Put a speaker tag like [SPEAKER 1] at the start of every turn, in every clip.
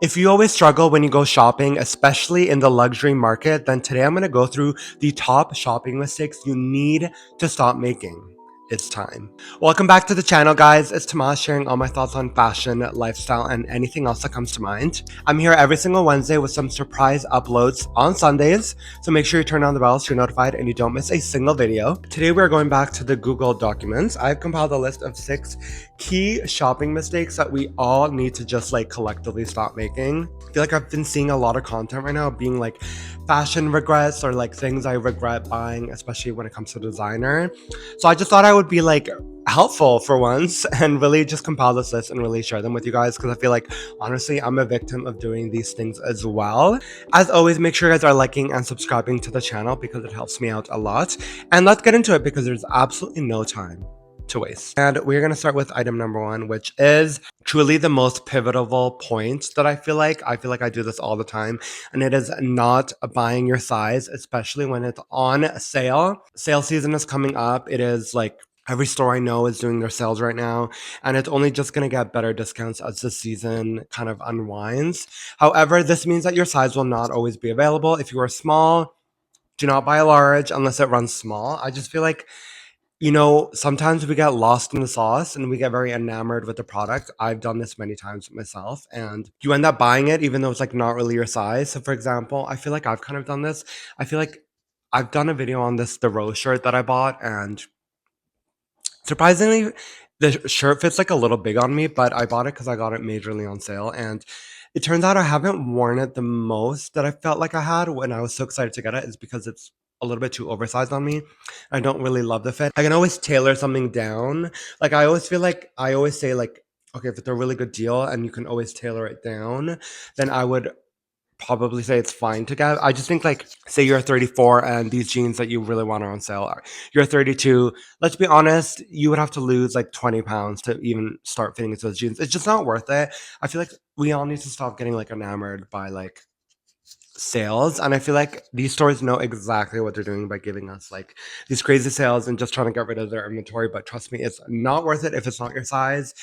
[SPEAKER 1] If you always struggle when you go shopping, especially in the luxury market, then today I'm going to go through the top shopping mistakes you need to stop making. It's time. Welcome back to the channel, guys. It's Tomas sharing all my thoughts on fashion, lifestyle, and anything else that comes to mind. I'm here every single Wednesday with some surprise uploads on Sundays, so make sure you turn on the bell so you're notified and you don't miss a single video. Today we're going back to the Google documents. I've compiled a list of 6 key shopping mistakes that we all need to just like collectively stop making. I feel like I've been seeing a lot of content right now being like fashion regrets or like things I regret buying, especially when it comes to designer. So I just thought I would be like helpful for once and really just compile this list and really share them with you guys, because I feel like honestly I'm a victim of doing these things as well. As always, make sure you guys are liking and subscribing to the channel because it helps me out a lot. And let's get into it because there's absolutely no time to waste. And we're going to start with item number 1, which is truly the most pivotal point that I feel like I do this all the time, and it is not buying your size, especially when it's on sale. Sale season is coming up. It is like every store I know is doing their sales right now, and it's only just going to get better discounts as the season kind of unwinds. However, this means that your size will not always be available. If you are small, do not buy a large unless it runs small. I just feel like, sometimes we get lost in the sauce and we get very enamored with the product. I've done this many times myself, and you end up buying it even though it's like not really your size. So, for example, I feel like I've kind of done this. I feel like I've done a video on this, the Rose shirt that I bought, and surprisingly, the shirt fits like a little big on me, but I bought it because I got it majorly on sale. And it turns out I haven't worn it the most that I felt like I had when I was so excited to get it, is because it's a little bit too oversized on me. I don't really love the fit. I can always tailor something down. Like I always feel like I always say like, okay, if it's a really good deal and you can always tailor it down, then I would probably say it's fine to get. I just think like, say you're 34 and these jeans that you really want are on sale are, you're 32. Let's be honest, you would have to lose like 20 pounds to even start fitting into those jeans. It's just not worth it. I feel like we all need to stop getting like enamored by like sales, and I feel like these stores know exactly what they're doing by giving us like these crazy sales and just trying to get rid of their inventory. But trust me, it's not worth it if it's not your size.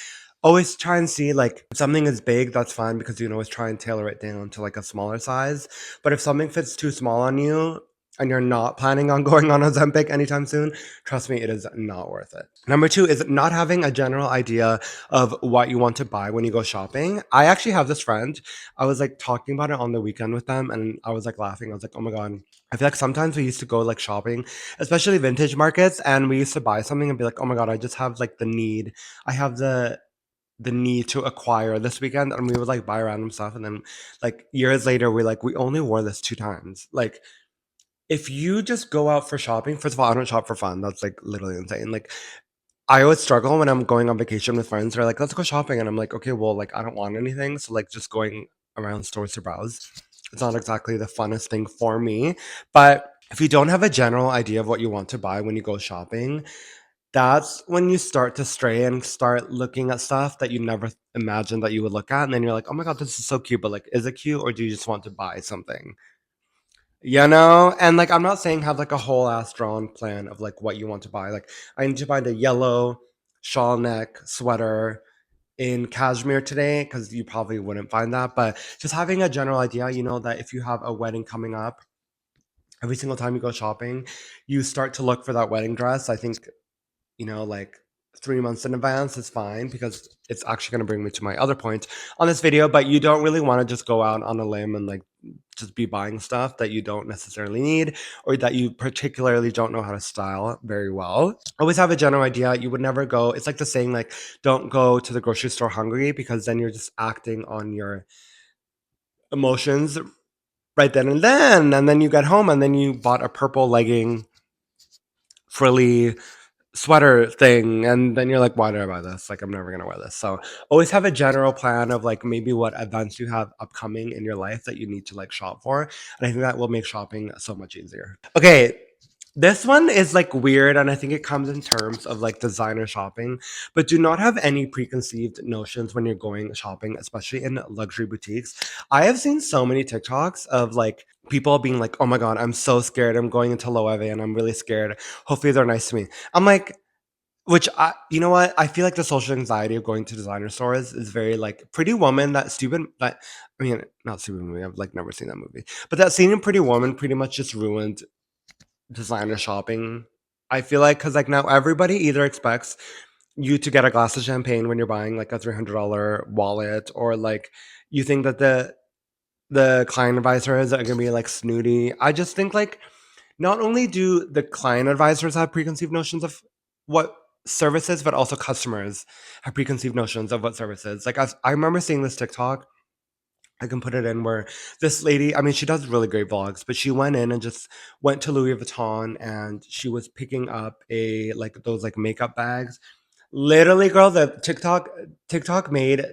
[SPEAKER 1] Always try and see like if something is big, that's fine because you can always try and tailor it down to like a smaller size. But if something fits too small on you and you're not planning on going on Ozempic anytime soon, trust me, it is not worth it. Number 2 is not having a general idea of what you want to buy when you go shopping. I actually have this friend. I was like talking about it on the weekend with them, and I was like laughing. I was like, oh my God. I feel like sometimes we used to go like shopping, especially vintage markets, and we used to buy something and be like, oh my God, I just have like the need. I have the need to acquire this weekend, and we would like buy random stuff, and then like years later we're like, we only wore this 2 times. Like if you just go out for shopping, first of all, I don't shop for fun. That's like literally insane. Like I always struggle when I'm going on vacation with friends. They're like, let's go shopping. And I'm like, okay, well, like I don't want anything. So like just going around stores to browse, it's not exactly the funnest thing for me. But if you don't have a general idea of what you want to buy when you go shopping, that's when you start to stray and start looking at stuff that you never imagined that you would look at. And then you're like, oh my God, this is so cute. But like, is it cute, or do you just want to buy something? And like I'm not saying have like a whole ass drawn plan of like what you want to buy. Like I need to buy the yellow shawl neck sweater in cashmere today, because you probably wouldn't find that. But just having a general idea, that if you have a wedding coming up, every single time you go shopping, you start to look for that wedding dress. I think like 3 months in advance is fine, because it's actually going to bring me to my other point on this video. But you don't really want to just go out on a limb and like just be buying stuff that you don't necessarily need, or that you particularly don't know how to style very well. Always have a general idea. You would never go, it's like the saying like, don't go to the grocery store hungry, because then you're just acting on your emotions right then and then you get home and then you bought a purple legging frilly sweater thing, and then you're like, why did I buy this? Like I'm never gonna wear this. So always have a general plan of like maybe what events you have upcoming in your life that you need to like shop for, and I think that will make shopping so much easier. Okay, this one is like weird, and I think it comes in terms of like designer shopping, but do not have any preconceived notions when you're going shopping, especially in luxury boutiques. I have seen so many TikToks of like people being like, oh my God, I'm so scared. I'm going into Loewe and I'm really scared. Hopefully they're nice to me. I'm like, Which you know what? I feel like the social anxiety of going to designer stores is very like Pretty Woman. That stupid. That I mean, not stupid movie. I've like never seen that movie. But that scene in Pretty Woman pretty much just ruined designer shopping. I feel like because like now everybody either expects you to get a glass of champagne when you're buying like a $300 wallet, or like you think that the client advisors are gonna be like snooty. I just think like not only do the client advisors have preconceived notions of what services, but also customers have preconceived notions of what services. Like I remember seeing this TikTok. I can put it in where this lady, I mean, she does really great vlogs, but she went in and just went to Louis Vuitton and she was picking up a like those like makeup bags. Literally, girl, the TikTok made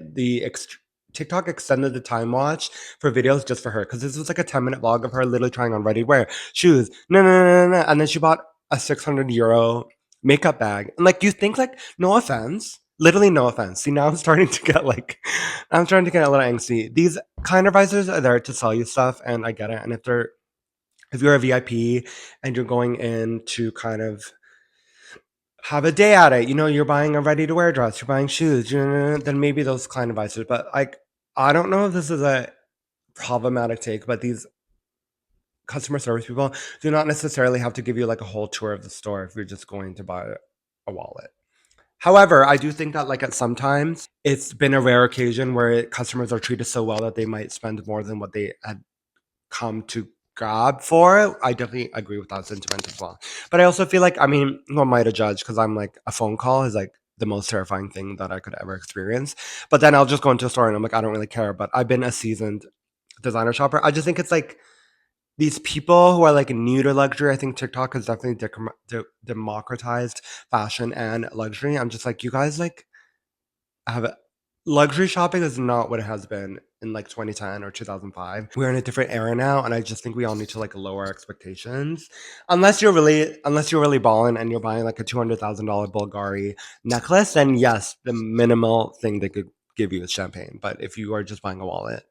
[SPEAKER 1] TikTok extended the time watch for videos just for her because this was like a 10-minute vlog of her literally trying on ready wear shoes. No, no, no, no, no. And then she bought a €600 makeup bag. And like, you think like, no offense, literally no offense. See, now I'm starting to get like, I'm starting to get a little angsty. These kind advisors are there to sell you stuff, and I get it. And if you're a VIP and you're going in to kind of have a day at it. You know, you're buying a ready to wear dress, you're buying shoes, then maybe those client advisors. But like, I don't know if this is a problematic take, but these customer service people do not necessarily have to give you like a whole tour of the store if you're just going to buy a wallet. However, I do think that like at sometimes it's been a rare occasion where customers are treated so well that they might spend more than what they had come to grab for it. I definitely agree with that sentiment as well. But I also feel like, I mean, who am I to judge? Because I'm like, a phone call is like the most terrifying thing that I could ever experience. But then I'll just go into a store and I'm like, I don't really care. But I've been a seasoned designer shopper. I just think it's like these people who are like new to luxury. I think TikTok has definitely democratized fashion and luxury. I'm just like, you guys like have luxury shopping is not what it has been in like 2010 or 2005. We're in a different era now, and I just think we all need to like lower expectations. Unless you're really balling and you're buying like a $200,000 Bulgari necklace, then yes, the minimal thing they could give you is champagne. But if you are just buying a wallet,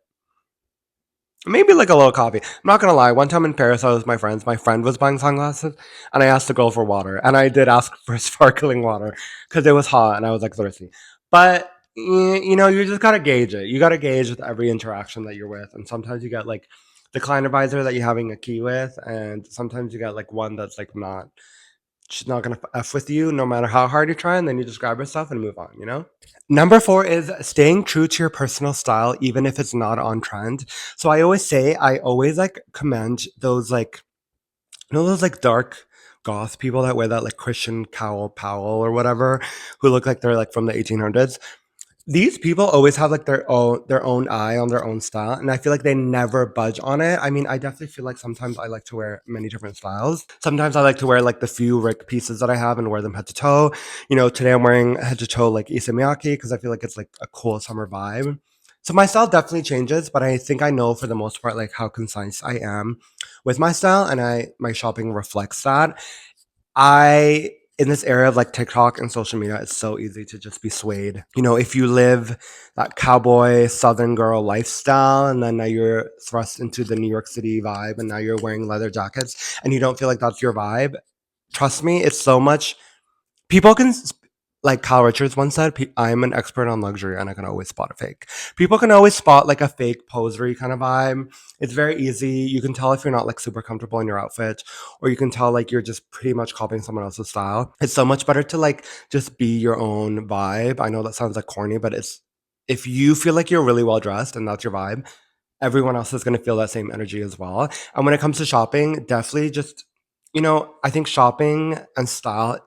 [SPEAKER 1] maybe like a little coffee. I'm not gonna lie. One time in Paris, I was with my friends. My friend was buying sunglasses, and I asked the girl for water, and I did ask for sparkling water because it was hot and I was like thirsty. But you know, you just gotta gauge it. You gotta gauge with every interaction that you're with, and sometimes you get like the client advisor that you're having a key with, and sometimes you get like one that's like not. She's not gonna f with you no matter how hard you try, and then you just grab her stuff and move on. You know. Number 4 is staying true to your personal style, even if it's not on trend. So I always say, I always like commend those like, those like dark goth people that wear that like Christian cowl Powell or whatever, who look like they're like from the 1800s. These people always have like their own eye on their own style, and I feel like they never budge on it. I mean, I definitely feel like sometimes I like to wear many different styles. Sometimes I like to wear like the few Rick pieces that I have and wear them head to toe. You know, today I'm wearing head to toe like Issa Miyake because I feel like it's like a cool summer vibe. So my style definitely changes, but I think I know for the most part like how concise I am with my style, and I my shopping reflects that. I in this era of like TikTok and social media, it's so easy to just be swayed. You know, if you live that cowboy Southern girl lifestyle and then now you're thrust into the New York City vibe and now you're wearing leather jackets and you don't feel like that's your vibe, trust me, it's so much. People can, like Kyle Richards once said, I'm an expert on luxury and I can always spot a fake. People can always spot like a fake posery kind of vibe. It's very easy. You can tell if you're not like super comfortable in your outfit, or you can tell like you're just pretty much copying someone else's style. It's so much better to like just be your own vibe. I know that sounds like corny, but it's, if you feel like you're really well dressed and that's your vibe, everyone else is going to feel that same energy as well. And when it comes to shopping, definitely just, you know, I think shopping and style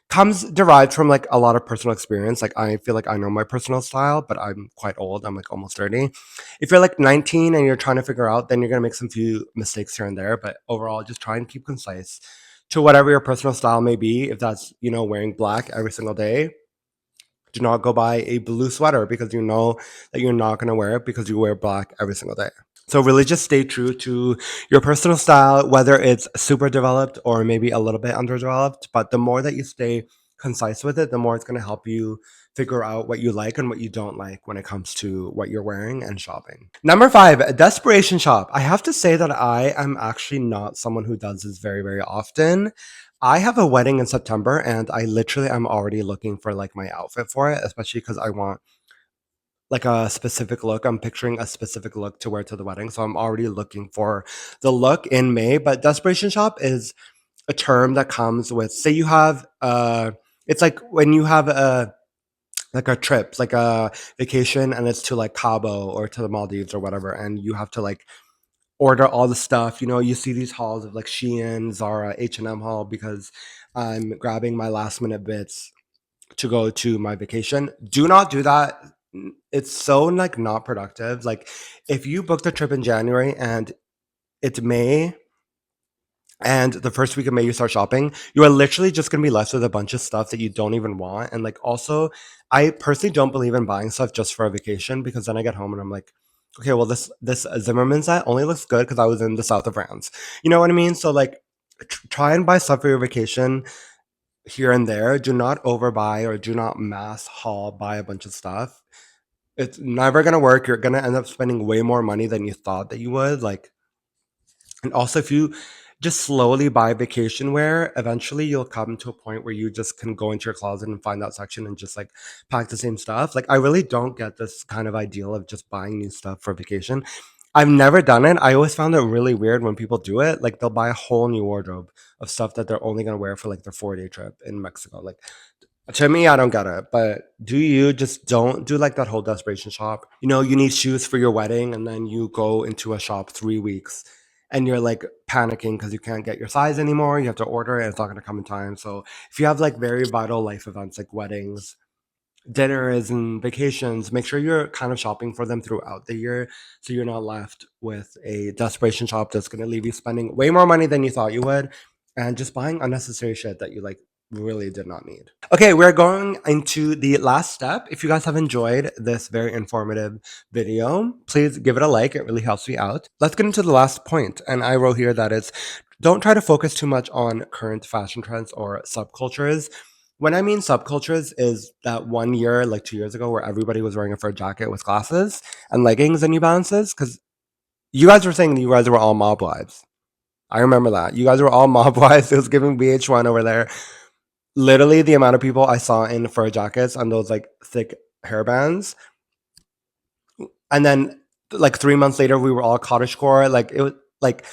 [SPEAKER 1] comes derived from like a lot of personal experience. Like I feel like I know my personal style, but I'm quite old. I'm like almost 30. If you're like 19 and you're trying to figure out, then you're going to make some few mistakes here and there, but overall just try and keep concise to whatever your personal style may be. If that's, you know, wearing black every single day, do not go buy a blue sweater because you know that you're not going to wear it because you wear black every single day. So really just stay true to your personal style, whether it's super developed or maybe a little bit underdeveloped. But the more that you stay concise with it, the more it's going to help you figure out what you like and what you don't like when it comes to what you're wearing and shopping. Number 5, Desperation Shop. I have to say that I am actually not someone who does this very, very often. I have a wedding in September and I literally am already looking for like my outfit for it, especially because I want like a specific look. I'm picturing a specific look to wear to the wedding. So I'm already looking for the look in May. But Desperation Shop is a term that comes with, say you have it's like when you have a trip, like a vacation, and it's to like Cabo or to the Maldives or whatever, and you have to like order all the stuff. You know, you see these hauls of like Shein, Zara, H&M haul because I'm grabbing my last minute bits to go to my vacation. Do not do that. It's so like not productive. Like if you booked a trip in January and it's May and the first week of May you start shopping, you are literally just gonna be left with a bunch of stuff that you don't even want. And like also, I personally don't believe in buying stuff just for a vacation because then I get home and I'm like, okay, well this Zimmerman set only looks good because I was in the south of France. You know what I mean? So like, try and buy stuff for your vacation here and there. Do not overbuy or do not mass haul buy a bunch of stuff. It's never gonna work. You're gonna end up spending way more money than you thought that you would. Like, and also, if you just slowly buy vacation wear, eventually you'll come to a point where you just can go into your closet and find that section and just like pack the same stuff. Like, I really don't get this kind of ideal of just buying new stuff for vacation. I've never done it. I always found it really weird when people do it. Like, they'll buy a whole new wardrobe of stuff that they're only gonna wear for like their 4 day trip in Mexico. Like, to me, I don't get it. But do you just don't do like that whole desperation shop? You know, you need shoes for your wedding, and then you go into a shop 3 weeks and you're like panicking because you can't get your size anymore. You have to order it, it's not going to come in time. So, if you have like very vital life events like weddings, dinners, and vacations, make sure you're kind of shopping for them throughout the year so you're not left with a desperation shop that's going to leave you spending way more money than you thought you would and just buying unnecessary shit that you like really did not need. Okay, we're going into the last step. If you guys have enjoyed this very informative video, please give it a like. It really helps me out. Let's get into the last point. And I wrote here that it's don't try to focus too much on current fashion trends or subcultures. When I mean subcultures is that 1 year, like 2 years ago, where everybody was wearing a fur jacket with glasses and leggings and New Balances. Because you guys were saying that you guys were all mob wives. I remember that. You guys were all mob wives. It was giving BH1 over there. Literally, the amount of people I saw in fur jackets and those like thick hairbands. And then like 3 months later, we were all cottagecore. Like it was like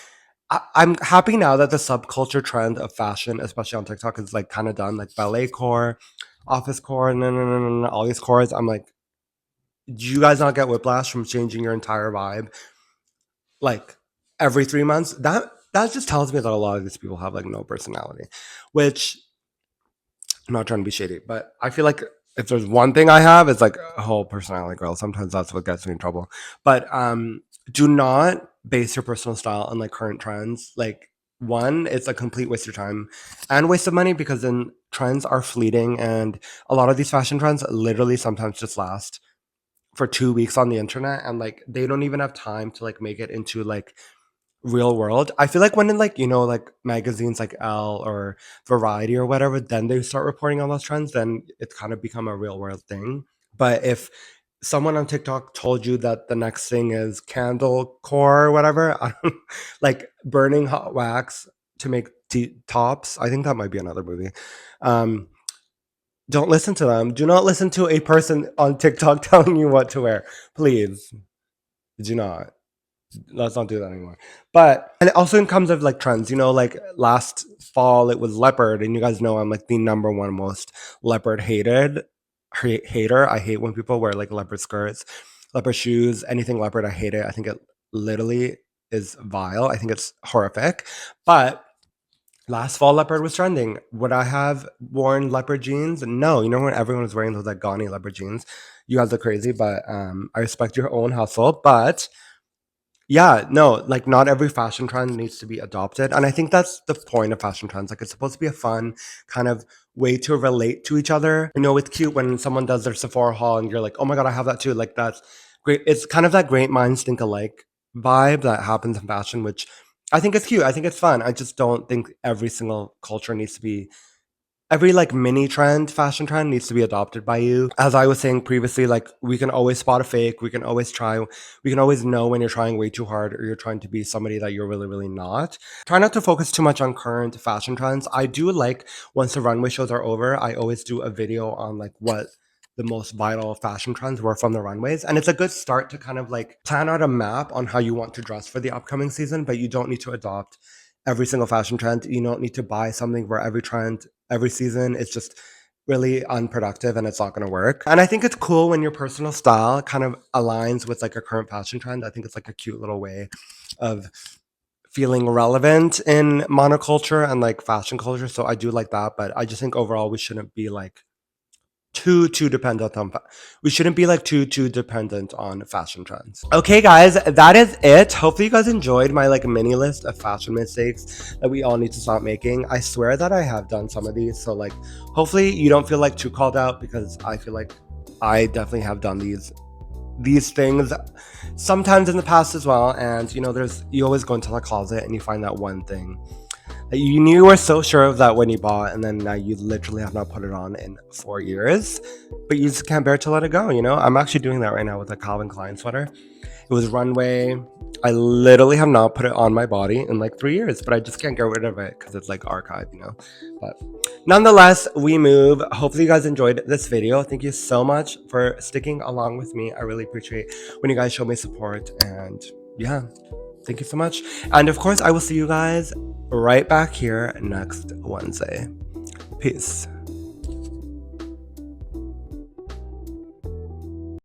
[SPEAKER 1] I'm happy now that the subculture trend of fashion, especially on TikTok, is like kind of done. Like ballet core, office core, no, no, no, no, no, all these cores. I'm like, do you guys not get whiplash from changing your entire vibe like every 3 months? That just tells me that a lot of these people have like no personality, which I'm not trying to be shady, but I feel like if there's one thing I have, it's like a whole personality girl. Sometimes that's what gets me in trouble. But do not base your personal style on like current trends. Like one, it's a complete waste of time and waste of money because then trends are fleeting and a lot of these fashion trends literally sometimes just last for 2 weeks on the internet and like they don't even have time to like make it into like real world. I feel like when in like, you know, like magazines like Elle or Variety or whatever, then they start reporting on those trends, then it's kind of become a real world thing. But if someone on TikTok told you that the next thing is candle core or whatever, like burning hot wax to make tops, I think that might be another movie. Um, don't listen to them. Do not listen to a person on TikTok telling you what to wear. Please do not. Let's not do that anymore. But and it also comes of like trends, you know, like last fall it was leopard, and you guys know I'm like the number one most leopard hater. I hate when people wear like leopard skirts, leopard shoes, anything leopard. I hate it. I think it literally is vile. I think it's horrific. But last fall leopard was trending. Would I have worn leopard jeans? No. You know when everyone was wearing those like gaudy leopard jeans? You guys are crazy, but I respect your own hustle. But yeah, no, like not every fashion trend needs to be adopted. And I think that's the point of fashion trends. Like it's supposed to be a fun kind of way to relate to each other. You know, it's cute when someone does their Sephora haul and you're like, oh my God, I have that too. Like that's great. It's kind of that great minds think alike vibe that happens in fashion, which I think is cute. I think it's fun. I just don't think every single culture needs to be every like mini trend, fashion trend needs to be adopted by you. As I was saying previously, like we can always spot a fake, we can always know when you're trying way too hard or you're trying to be somebody that you're really, really not. Try not to focus too much on current fashion trends. I do like once the runway shows are over, I always do a video on like what the most vital fashion trends were from the runways. And it's a good start to kind of like plan out a map on how you want to dress for the upcoming season, but you don't need to adopt every single fashion trend. You don't need to buy something for every trend every season. It's just really unproductive and it's not going to work. And I think it's cool when your personal style kind of aligns with like a current fashion trend. I think it's like a cute little way of feeling relevant in monoculture and like fashion culture. So I do like that, but I just think overall we shouldn't be like too dependent on we shouldn't be like too dependent on fashion trends. Okay guys, that is it. Hopefully you guys enjoyed my like mini list of fashion mistakes that we all need to stop making. I swear that I have done some of these, so like hopefully you don't feel like too called out, because I feel like I definitely have done these things sometimes in the past as well. And you know, you always go into the closet and you find that one thing that you knew you were so sure of that when you bought, and then now you literally have not put it on in 4 years, but you just can't bear to let it go. You know, I'm actually doing that right now with a Calvin Klein sweater. It was runway. I literally have not put it on my body in like 3 years, but I just can't get rid of it because it's like archive, you know. But nonetheless, we move. Hopefully you guys enjoyed this video. Thank you so much for sticking along with me. I really appreciate when you guys show me support, and yeah, thank you so much. And of course, I will see you guys right back here next Wednesday. Peace.